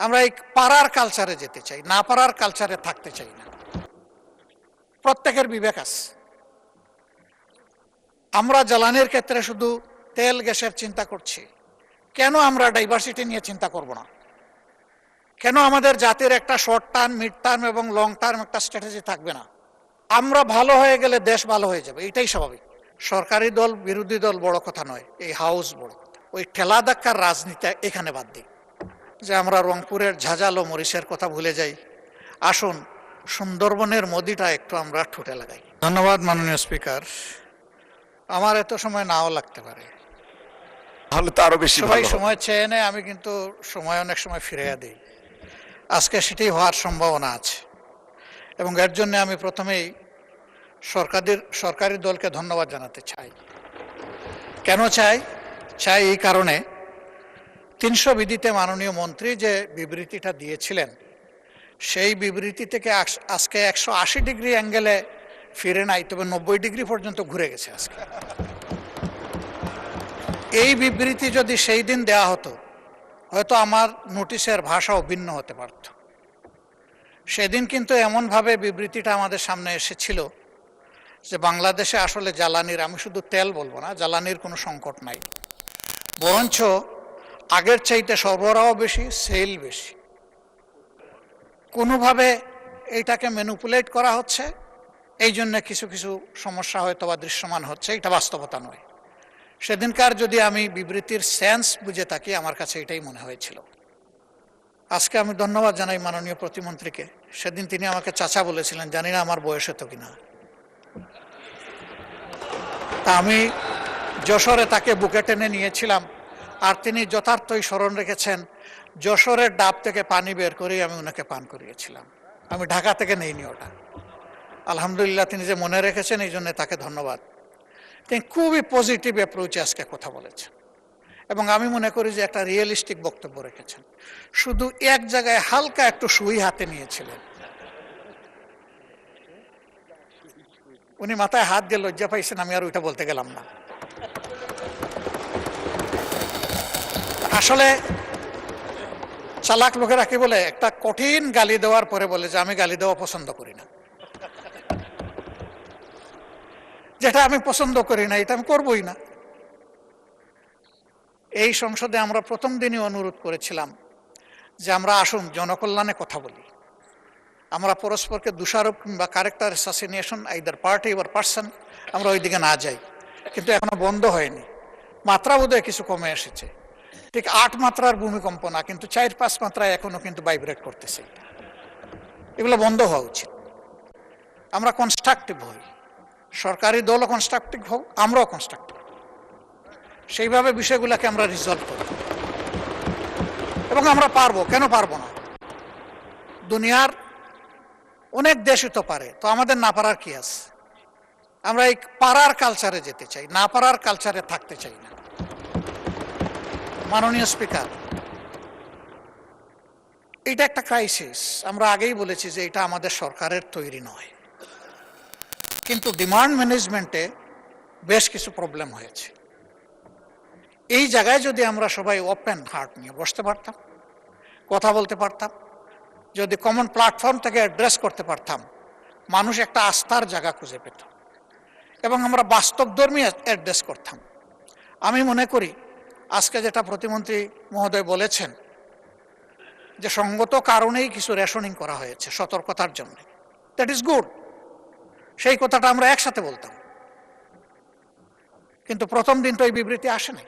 আমরা এই পাড়ার কালচারে যেতে চাই, না পাড়ার কালচারে থাকতে চাই না। প্রত্যেকের বিবেক আছে। আমরা জ্বালানির ক্ষেত্রে শুধু তেল গ্যাসের চিন্তা করছি, কেন আমরা ডাইভার্সিটি নিয়ে চিন্তা করব না? কেন আমাদের জাতির একটা শর্ট টার্ম, মিড টার্ম এবং লং টার্ম একটা স্ট্র্যাটেজি থাকবে না? আমরা ভালো হয়ে গেলে দেশ ভালো হয়ে যাবে, এটাই স্বাভাবিক। সরকারি দল বিরোধী দল বড় কথা নয়, এই হাউস বড় কথা। ওই ঠেলা ধাক্কার রাজনীতি এখানে বাদ দিই, যে আমরা রংপুরের ঝাঁঝালো মরিচের কথা ভুলে যাই। আসুন সুন্দরবনের মোদিটা একটু আমরা ঠোঁটে লাগাই। ধন্যবাদ মাননীয় স্পিকার। আমার এত সময় নাও লাগতে পারে, তাহলে তো আরো বেশি সবাই ভালো হবে। সময় চেয়ে নেয়, আমি কিন্তু সময় অনেক সময় ফিরিয়ে দিই। আজকে সেটাই হওয়ার সম্ভাবনা আছে এবং এর জন্য আমি প্রথমেই সরকারি দলকে ধন্যবাদ জানাতে চাই। কেন চাই? এই কারণে 300 বিধিতে মাননীয় মন্ত্রী যে বিবৃতিটা দিয়েছিলেন, সেই বিবৃতি থেকে আজকে 180 ডিগ্রি অ্যাঙ্গেলে ফিরে নাই, তবে 90 ডিগ্রি পর্যন্ত ঘুরে গেছে আজকে। এই বিবৃতি যদি সেই দিন দেওয়া হতো, হয়তো আমার নোটিশের ভাষাও ভিন্ন হতে পারত। সেদিন কিন্তু এমনভাবে বিবৃতিটা আমাদের সামনে এসেছিল যে বাংলাদেশে আসলে জ্বালানির, আমি শুধু তেল বলবো না, জ্বালানির কোনো সংকট নাই, বরঞ্চ আগের চাইতে সরবরাহ বেশি, সেল বেশি। কোনোভাবে এইটাকে ম্যানিপুলেট করা হচ্ছে, এই জন্য কিছু কিছু সমস্যা হয়তো বা দৃশ্যমান হচ্ছে, এটা বাস্তবতা নয়। সেদিনকার যদি আমি বিবৃতির সেন্স বুঝে থাকি, আমার কাছে এটাই মনে হয়েছিল। আজকে আমি ধন্যবাদ জানাই মাননীয় প্রতিমন্ত্রীকে। সেদিন তিনি আমাকে চাচা বলেছিলেন, জানি না আমার বয়স হতো কিনা। তা আমি যশোরে তাকে বুকে টেনে নিয়েছিলাম, আর তিনি যথার্থই স্মরণ রেখেছেন, যশোরের ডাব থেকে পানি বের করেই আমি ওনাকে পান করিয়েছিলাম। আমি ঢাকা থেকে নেইনি ওটা। আলহামদুলিল্লাহ, তিনি যে মনে রেখেছেন, এই জন্য তাকে ধন্যবাদ। তিনি খুবই পজিটিভ অ্যাপ্রোচে আজকে কথা বলেছেন এবং আমি মনে করি যে একটা রিয়েলিস্টিক বক্তব্য রেখেছেন। শুধু এক জায়গায় হালকা একটু সুই হাতে নিয়েছিলেন, উনি মাথায় হাত দিয়ে লজ্জা পাইছেন, আমি আর ওইটা বলতে গেলাম না। আসলে চালাক লোকেরা কি বলে, একটা কঠিন গালি দেওয়ার পরে বলে যে আমি গালি দেওয়া পছন্দ করি না। যেটা আমি পছন্দ করি না, এটা আমি করবই না। এই সংসদে আমরা প্রথম দিনই অনুরোধ করেছিলাম যে আমরা আসুন জনকল্যাণে কথা বলি, আমরা পরস্পরকে দোষারোপ কিংবা ক্যারেক্টার অ্যাসাসিনেশন আইদার পার্টি ওর পার্সন, আমরা ওই দিকে না যাই। কিন্তু এখনো বন্ধ হয়নি, মাত্রা বোধহয় কিছু কমে এসেছে। ঠিক 8 মাত্রার ভূমিকম্প না, কিন্তু 4-5 মাত্রায় এখনো কিন্তু ভাইব্রেট করতেছে। এগুলো বন্ধ হওয়া উচিত। আমরা কনস্ট্রাকটিভ হই, সরকারি দলও কনস্ট্রাকটিভ হোক, আমরাও কনস্ট্রাকটিভ, সেইভাবে বিষয়গুলোকে আমরা রিজলভ করি এবং আমরা পারবো। কেন পারবো না? দুনিয়ার অনেক দেশই তো পারে, তো আমাদের না পারার কি আছে? আমরা এই পাড়ার কালচারে যেতে চাই, না পারার কালচারে থাকতে চাই না। মাননীয় স্পিকার, এটা একটা ক্রাইসিস। আমরা আগেই বলেছি যে এটা আমাদের সরকারের তৈরি নয়, কিন্তু ডিমান্ড ম্যানেজমেন্টে বেশ কিছু প্রবলেম হয়েছে। এই জায়গায় যদি আমরা সবাই ওপেন হার্ট নিয়ে বসতে পারতাম, কথা বলতে পারতাম, যদি কমন প্ল্যাটফর্ম থেকে অ্যাড্রেস করতে পারতাম, মানুষ একটা আস্থার জায়গা খুঁজে পেত এবং আমরা বাস্তবধর্মী অ্যাড্রেস করতাম। আমি মনে করি আজকে যেটা প্রতিমন্ত্রী মহোদয় বলেছেন যে সঙ্গত কারণেই কিছু রেশনিং করা হয়েছে সতর্কতার জন্য, দ্যাট ইজ গুড। সেই কথাটা আমরা একসাথে বলতাম, কিন্তু প্রথম দিন তো এই বিবৃতি আসেনি।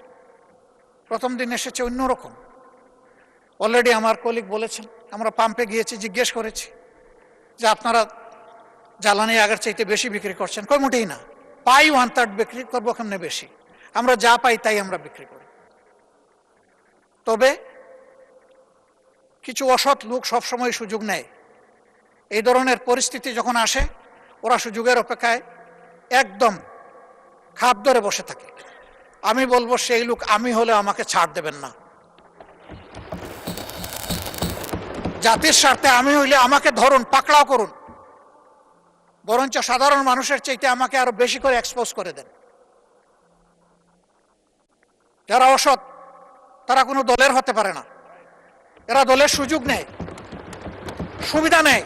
প্রথম দিন এসেছে অন্যরকম। অলরেডি আমার কলিগ বলেছেন, আমরা পাম্পে গিয়েছি, জিজ্ঞেস করেছি যে আপনারা জ্বালানি আগের চাইতে বেশি বিক্রি করছেন। কই মোটেই না, পাই 1/3 বিক্রি করবো কেমনে বেশি, আমরা যা পাই তাই আমরা বিক্রি করি। তবে কিছু অসৎ লোক সবসময় সুযোগ নেয়। এই ধরনের পরিস্থিতি যখন আসে, ওরা সুযোগের অপেক্ষায় একদম খাপ ধরে বসে থাকে। আমি বলবো সেই লোক আমি হলে আমাকে ছাড় দেবেন না। জাতির স্বার্থে আমি হইলে আমাকে ধরুন, পাকড়াও করুন, বরঞ্চ সাধারণ মানুষের চাইতে আমাকে আরো বেশি করে এক্সপোজ করে দেন। যারা অসৎ তারা কোনো দলের হতে পারে না, এরা দলের সুযোগ নেয়, সুবিধা নেয়,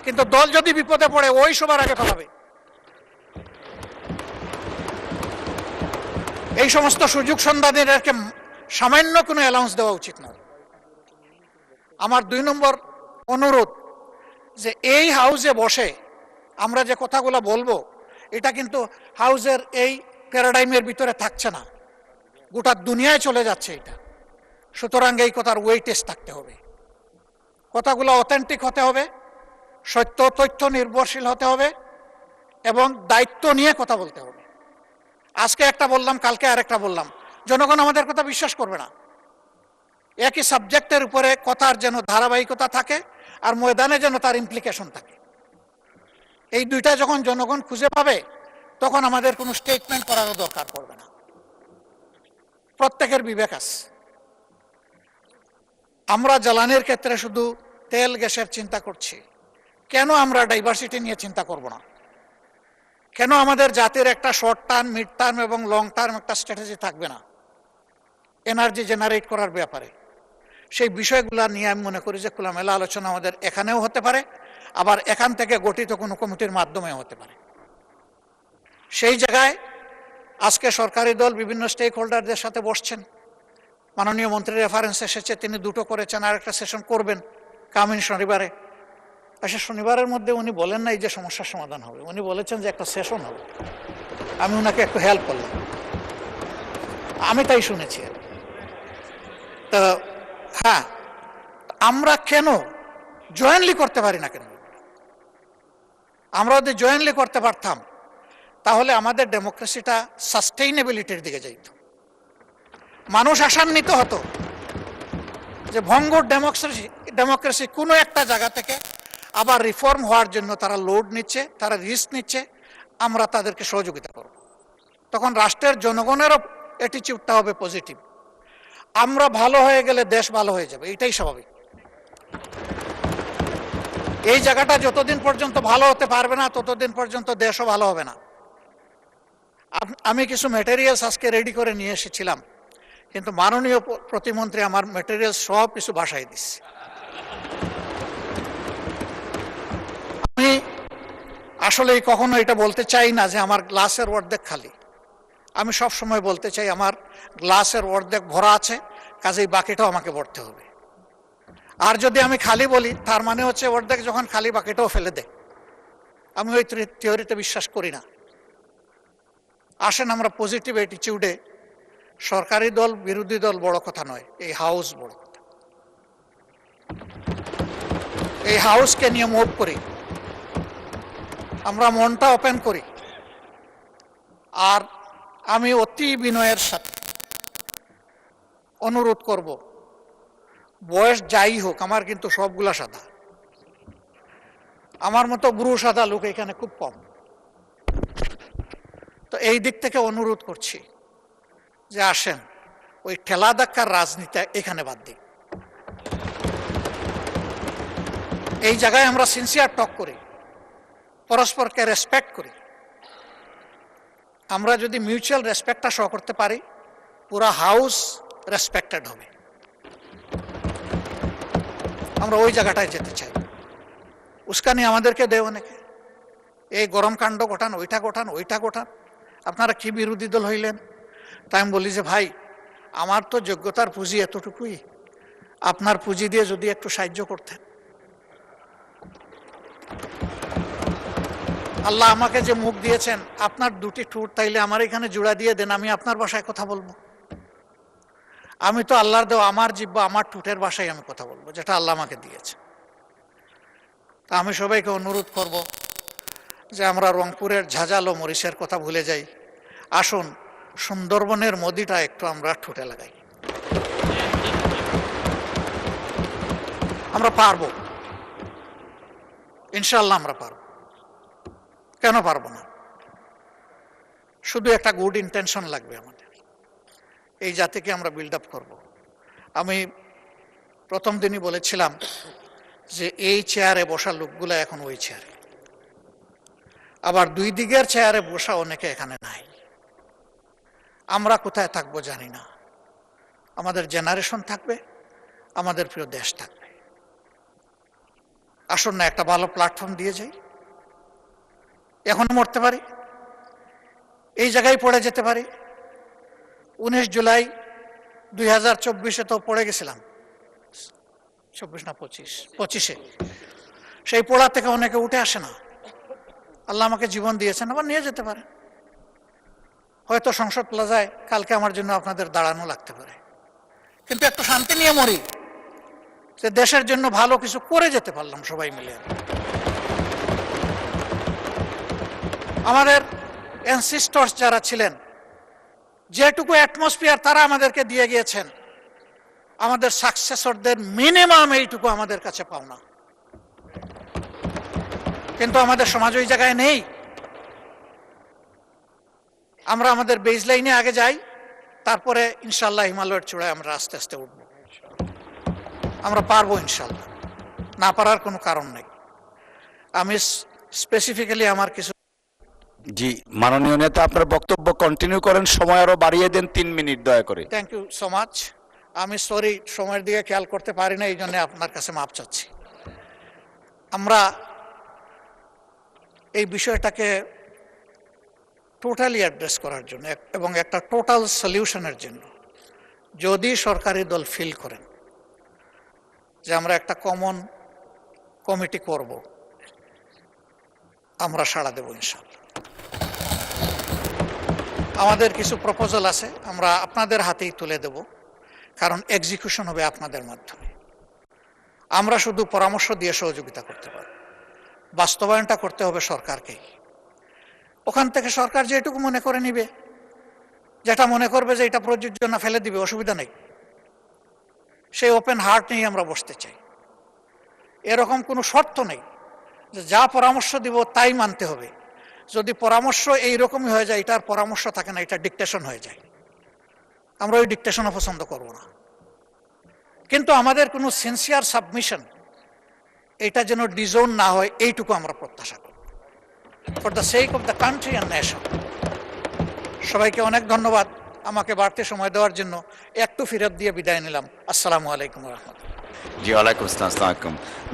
কিন্তু দল যদি বিপদে পড়ে ওই সবার আগে ফেলাবে। এই সমস্ত সুযোগ সন্ধানীদেরকে সামান্য কোনো অ্যালাউন্স দেওয়া উচিত নয়। আমার 2 নম্বর অনুরোধ, যে এই হাউসে বসে আমরা যে কথাগুলো বলবো, এটা কিন্তু হাউসের এই প্যারাডাইমের ভিতরে থাকছে না, গোটা দুনিয়ায় চলে যাচ্ছে এটা। সুতরাং এই কথার ওয়েটেজ থাকতে হবে, কথাগুলো অথেন্টিক হতে হবে, সত্য তথ্য নির্ভরশীল হতে হবে এবং দায়িত্ব নিয়ে কথা বলতে হবে। আজকে একটা বললাম, কালকে আরেকটা বললাম, জনগণ আমাদের কথা বিশ্বাস করবে না। একই সাবজেক্টের উপরে কথার যেন ধারাবাহিকতা থাকে আর ময়দানে যেন তার ইমপ্লিকেশন থাকে। এই দুইটা যখন জনগণ খুঁজে পাবে, তখন আমাদের কোনো স্টেটমেন্ট করারও দরকার পড়বে না। প্রত্যেকের বিবেক আছে। আমরা জ্বালানির ক্ষেত্রে শুধু তেল গ্যাসের চিন্তা করছি, কেন আমরা ডাইভার্সিটি নিয়ে চিন্তা করব না? কেন আমাদের জাতির একটা শর্ট টার্ম, মিড টার্ম এবং লং টার্ম একটা স্ট্র্যাটেজি থাকবে না এনার্জি জেনারেট করার ব্যাপারে? সেই বিষয়গুলো নিয়ে আমি মনে করি যে খোলামেলা আলোচনা আমাদের এখানেও হতে পারে, আবার এখান থেকে গঠিত কোনো কমিটির মাধ্যমেও হতে পারে। সেই জায়গায় আজকে সরকারি দল বিভিন্ন স্টেক হোল্ডারদের সাথে বসছেন। মাননীয় মন্ত্রীর রেফারেন্স এসেছে, তিনি 2টো করেছেন, আর একটা সেশন করবেন কামিন শনিবারে। আচ্ছা, শনিবারের মধ্যে উনি বলেন নাই যে সমস্যার সমাধান হবে, উনি বলেছেন যে একটা সেশন হবে। আমি ওনাকে একটু হেল্প করলাম, আমি তাই শুনেছি। তো হ্যাঁ, আমরা কেন জয়েন্টলি করতে পারি না? কেন আমরা যদি জয়েন্টলি করতে পারতাম, তাহলে আমাদের ডেমোক্রেসিটা সাস্টেইনেবিলিটির দিকে যাইত। মানুষ আশান্বিত হতো যে ভঙ্গুর ডেমোক্রেসি কোনো একটা জায়গা থেকে আবার রিফর্ম হওয়ার জন্য তারা লোড নিচ্ছে, তারা রিস্ক নিচ্ছে, আমরা তাদেরকে সহযোগিতা করব। তখন রাষ্ট্রের জনগণেরও অ্যাটিটিউডটা হবে পজিটিভ। আমরা ভালো হয়ে গেলে দেশ ভালো হয়ে যাবে, এটাই স্বাভাবিক। এই জায়গাটা যতদিন পর্যন্ত ভালো হতে পারবে না, ততদিন পর্যন্ত দেশও ভালো হবে না। আমি কিছু ম্যাটেরিয়ালস আজকে রেডি করে নিয়ে এসেছিলাম, কিন্তু মাননীয় প্রতিমন্ত্রী আমার ম্যাটেরিয়ালস সব কিছু ভাষায় দিচ্ছে। আমি আসলে কখনো এটা বলতে চাই না যে আমার গ্লাসের অর্ধেক খালি। আমি সব সময় বলতে চাই আমার গ্লাসের অর্ধেক ভরা আছে, কাজেই বাকিটাও আমাকে ভরতে হবে। আর যদি আমি খালি বলি, তার মানে হচ্ছে অর্ধেক যখন খালি, বাকিটাও ফেলে দে। আমি ওই থিওরিতে বিশ্বাস করি না। আসেন আমরা পজিটিভ অ্যাটিটিউডে, সরকারি দল বিরোধী দল বড় কথা নয়, এই হাউস বড় কথা। এই হাউসকে নিয়ে মুভ করি, আমরা মনটা ওপেন করি। আর আমি অতি বিনয়ের সাথে অনুরোধ করব, বয়স যাই হোক, আমার কিন্তু সবগুলা সাদা। আমার মতো বুড়ো সাদা লোক এখানে খুব কম। তো এই দিক থেকে অনুরোধ করছি যে আসেন, ওই ঠেলা ধাক্কার রাজনীতি এখানে বাদ দিই। এই জায়গায় আমরা সিনসিয়ার টক করি, পরস্পরকে রেসপেক্ট করি। আমরা যদি মিউচুয়াল রেসপেক্টটা শো করতে পারি, পুরা হাউস রেসপেক্টেড হবে। আমরা ওই জায়গাটায় যেতে চাই। উস্কানি আমাদেরকে দেয় অনেকে, এই গরম কাণ্ড ঘটান, ওইটা ঘটান, ওইটা ঘটান, আপনারা কি বিরোধী দল হইলেন? তাই আমি বলি যে ভাই, আমার তো যোগ্যতার পুঁজি এতটুকুই, আপনার পুঁজি দিয়ে যদি একটু সাহায্য করতেন। আল্লাহ আমাকে যে মুখ দিয়েছেন, আপনার 2টি ঠোঁট, তাইলে আমার এখানে জোড়া দিয়ে দেন, আমি আপনার ভাষায় কথা বলবো। আমি তো আল্লাহর দেওয়া আমার জিহ্বা, আমার ঠোঁটের ভাষায় আমি কথা বলবো, যেটা আল্লাহ আমাকে দিয়েছে। তা আমি সবাইকে অনুরোধ করব যে আমরা রংপুরের ঝাঁঝালো মরিচের কথা ভুলে যাই। আসুন সুন্দরবনের মদিটা একটু আমরা ঠোঁটে লাগাই। আমরা পারবো, ইনশাআল্লাহ আমরা পারবো। কেন পারবো না? শুধু একটা গুড ইন্টেনশন লাগবে আমাদের। এই জাতিকে আমরা বিল্ড আপ করবো। আমি প্রথম দিনই বলেছিলাম যে এই চেয়ারে বসা লোকগুলো এখন ওই চেয়ারে, আবার 2 দিকের চেয়ারে বসা অনেকে এখানে নাই। আমরা কোথায় থাকবো জানি না। আমাদের জেনারেশন থাকবে, আমাদের প্রিয় দেশ থাকবে। আসুন না একটা ভালো প্ল্যাটফর্ম দিয়ে যাই। এখনো মরতে পারি, এই জায়গায় পড়ে যেতে পারি। 19 জুলাই 2024 তো পড়ে গেছিলাম, 24 না 25-এ। সেই পোড়া থেকে অনেকে উঠে আসে না। আল্লাহ আমাকে জীবন দিয়েছেন, আবার নিয়ে যেতে পারে। হয়তো সংসদ প্লাজায় কালকে আমার জন্য আপনাদের দাঁড়ানো লাগতে পারে, কিন্তু একটু শান্তি নিয়ে মরি, যে দেশের জন্য ভালো কিছু করে যেতে পারলাম সবাই মিলে। আমাদের অ্যানসিস্টরস যারা ছিলেন, যেটুকু অ্যাটমসফিয়ার তারা আমাদেরকে দিয়ে গিয়েছেন, আমাদের সাকসেসরদের মিনিমাম এইটুকু আমাদের কাছে পাওনা। কিন্তু আমাদের সমাজ ওই জায়গায় নেই। আমরা আমাদের বেজ লাইনে আগে যাই, তারপরে ইনশাল্লাহ হিমালয়ের চূড়ায় আমরা আস্তে আস্তে উঠব। আমরা পারবো ইনশাল্লাহ, না পারার কোনো কারণ নেই। আমি স্পেসিফিক্যালি আমার কিছু জি মাননীয় নেতা, আপনার বক্তব্য কন্টিনিউ করেন, সময় আরো বাড়িয়ে দেন 3 মিনিট দয়া করে। Thank you so much. আমি সরি, সময়ের দিকে খেয়াল করতে পারি না, এই জন্য আপনার কাছে মাপ চাচ্ছি। আমরা এই বিষয়টাকে টোটালি অ্যাড্রেস করার জন্য এবং একটা টোটাল সলিউশনের জন্য যদি সরকারি দল ফিল করেন যে আমরা একটা কমন কমিটি করব, আমরা সাড়া দেব ইনশাআল্লাহ। আমাদের কিছু প্রপোজাল আছে, আমরা আপনাদের হাতেই তুলে দেব, কারণ এক্সিকিউশন হবে আপনাদের মাধ্যমে। আমরা শুধু পরামর্শ দিয়ে সহযোগিতা করতে পারব, বাস্তবায়নটা করতে হবে সরকারকেই। ওখান থেকে সরকার যেটুকু মনে করে নিবে, যেটা মনে করবে যে এটা প্রযোজ্য না, ফেলে দিবে, অসুবিধা নেই। সেই ওপেন হার্ট নিয়ে আমরা বসতে চাই। এরকম কোনো শর্ত নেই যে যা পরামর্শ দিব তাই মানতে হবে। যদি পরামর্শ এইরকমই হয়ে যায়, এটার পরামর্শ থাকে না, এটা ডিকটেশন হয়ে যায়। আমরা ওই ডিকটেশনও পছন্দ করব না। কিন্তু আমাদের কোনো সিনসিয়ার সাবমিশন এটা যেন ডিজোন না হয়, এইটুকু আমরা প্রত্যাশা করব, for the sake of the country and nation. সবাইকে অনেক ধন্যবাদ আমাকে বাড়তি সময় দেওয়ার জন্য। একটু ফিরত দিয়ে বিদায় নিলাম। আসসালামু আলাইকুম রহমতুল্লাহ। জি ওয়ালাইকুম আসসালাম।